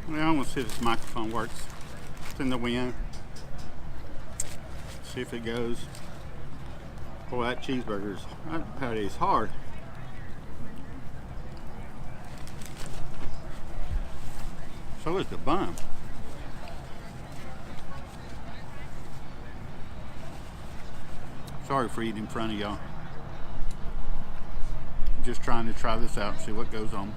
Well, I want to see if this microphone works. It's in the wind. See if it goes. Boy, that that patty is hard. So is the bun. Sorry for eating in front of y'all. Just trying to try this out and see what goes on.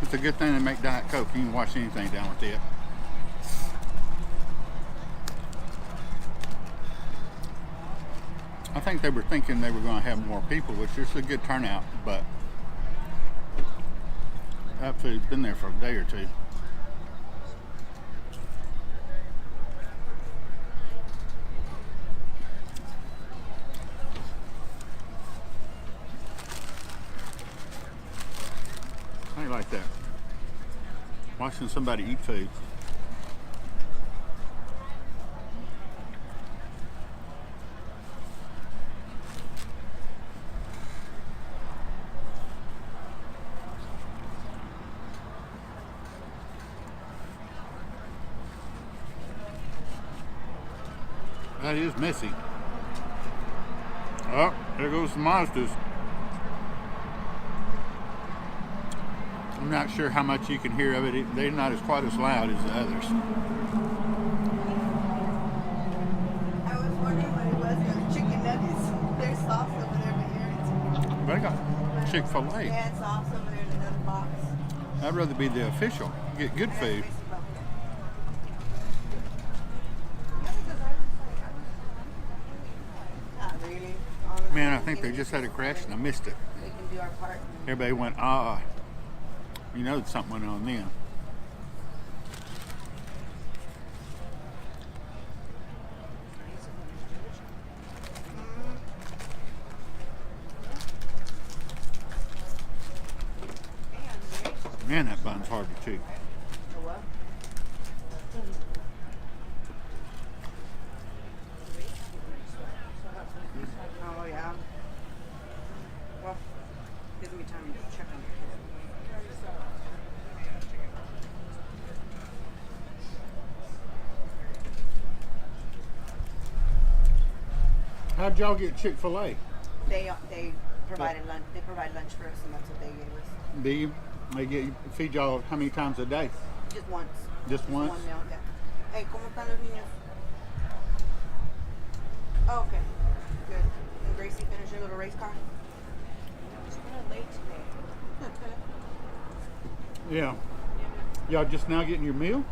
It's a good thing they make Diet Coke. You can wash anything down with it. I think they were thinking they were going to have more people, which is a good turnout, but that food's been there for a day or two. I like that. Watching somebody eat food. That is messy. Oh, there goes the monsters. I'm not sure how much you can hear of it. They're not as quite as loud as the others. I was wondering what it was. Those chicken nuggets. There's sauce over there, but here They got Chick-fil-A. yeah, sauce over there in another box. I'd rather be the official. Get good food. Not really. Honestly, Man, I think they just had a crash and I missed it. we can do our part. Everybody went, ah. You know something went on then. Man, that bun's hard to chew. Oh yeah. Well, gives me time to check on your How'd y'all get Chick-fil-A? They provided lunch. They provide lunch for us, and that's what they gave us. Do you? Feed y'all how many times a day? Just once. Just once? One meal. Yeah. Hey, ¿cómo están los niños? Oh, okay. Good. And Gracie finished her little race car. She's kind of late today. Yeah. Y'all just now getting your meal?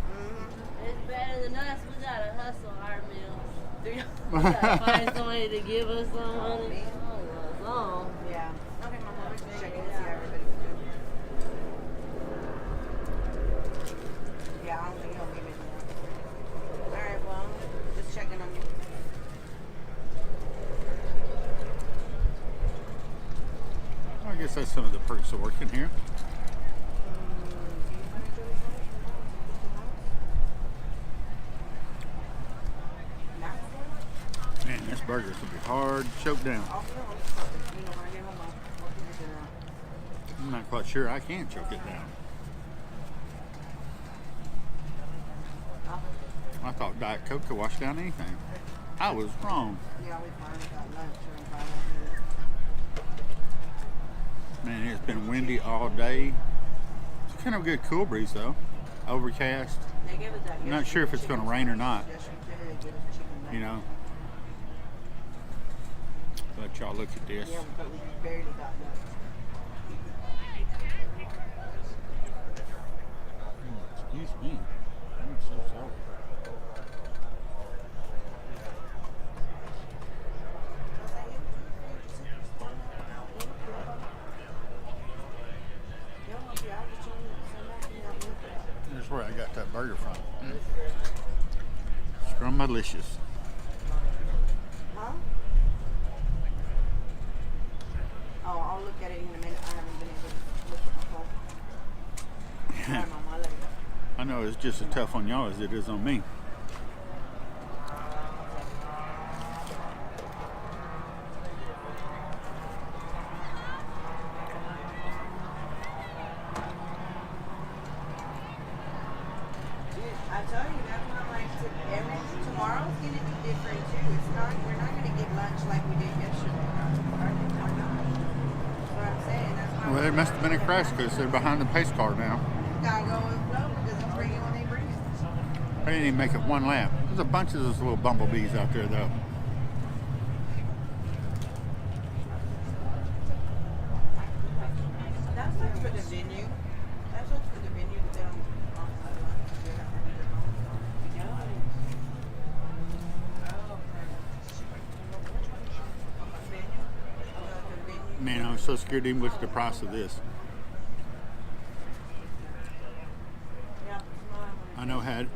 It's better than us. We gotta hustle our meals. We gotta find somebody to give us some money. Oh, Yeah. Okay, Mama. We're just checking to see how everybody's doing. Yeah, I don't think he'll leave it now. Alright, well, just checking on you. I guess that's some of the perks of working here. Man, this burger's gonna be hard to choke down. I'm not quite sure I can choke it down. I thought Diet Coke could wash down anything. I was wrong. Yeah, we finally got lunch. Man, it's been windy all day. It's kind of a good cool breeze though. Overcast. They gave us that I'm not sure if it's going to rain or not. You know. But y'all look at this. Yeah, but we barely got lunch. Excuse me. I'm so sorry. Here's where I got that burger from. Scrumalicious. Huh? Oh, I'll look at it in a minute. I haven't been able to look at my phone. Sorry, Mama, I'll let you know. I know it's just as tough on y'all as it is on me. Well, there must have been a crash because they're behind the pace car now. Gotta go with flow because it's bringing when they bring it. They didn't even make it one lap. There's a bunch of those little bumblebees out there, though. That's what's for the venue. That's what's for the venue that they don't Man, I was so scared to even look at the price of this. I know had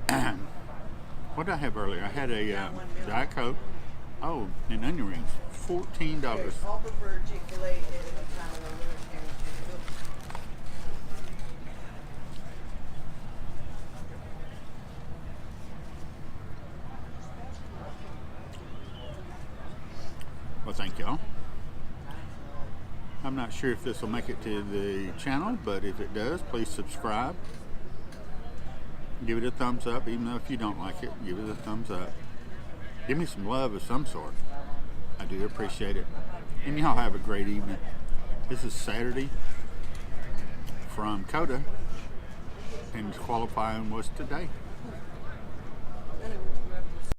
what did I have earlier? I had a Diet Coke. Oh, and onion rings. $14. all prefer Chick-fil-A and kind of Well, thank y'all. I'm not sure if this will make it to the channel, but if it does, please subscribe. Give it a thumbs up, even though if you don't like it, give it a thumbs up. Give me some love of some sort. I do appreciate it. And y'all have a great evening. This is Saturday from Coda, and qualifying was today.